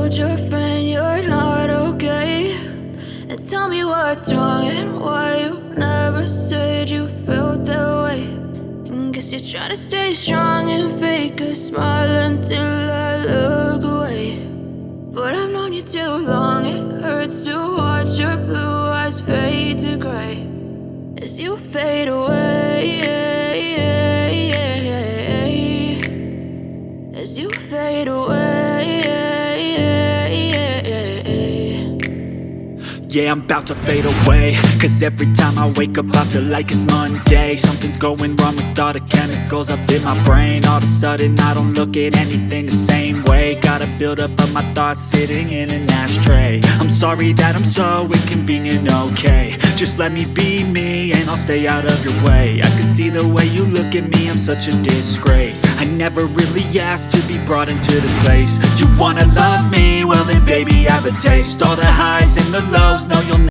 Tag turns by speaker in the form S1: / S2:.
S1: told your friend you're not okay, and tell me what's wrong and why you never said you felt that way. And guess you're trying to stay strong and fake a smile until I look away. But I've known you too long, it hurts to watch your blue eyes fade to gray as you fade away, as you fade away.
S2: Yeah, I'm about to fade away, cause every time I wake up I feel like it's Monday. Something's going wrong with all the chemicals up in my brain. All of a sudden I don't look at anything the same way. Got a buildup of my thoughts sitting in an ashtray. I'm sorry that I'm so inconvenient, okay. Just let me be me and I'll stay out of your way. I can see the way you look at me, I'm such a disgrace. I never really asked to be brought into this place. You wanna love me? Well then baby, have a taste. All the highs and the lows, no you'll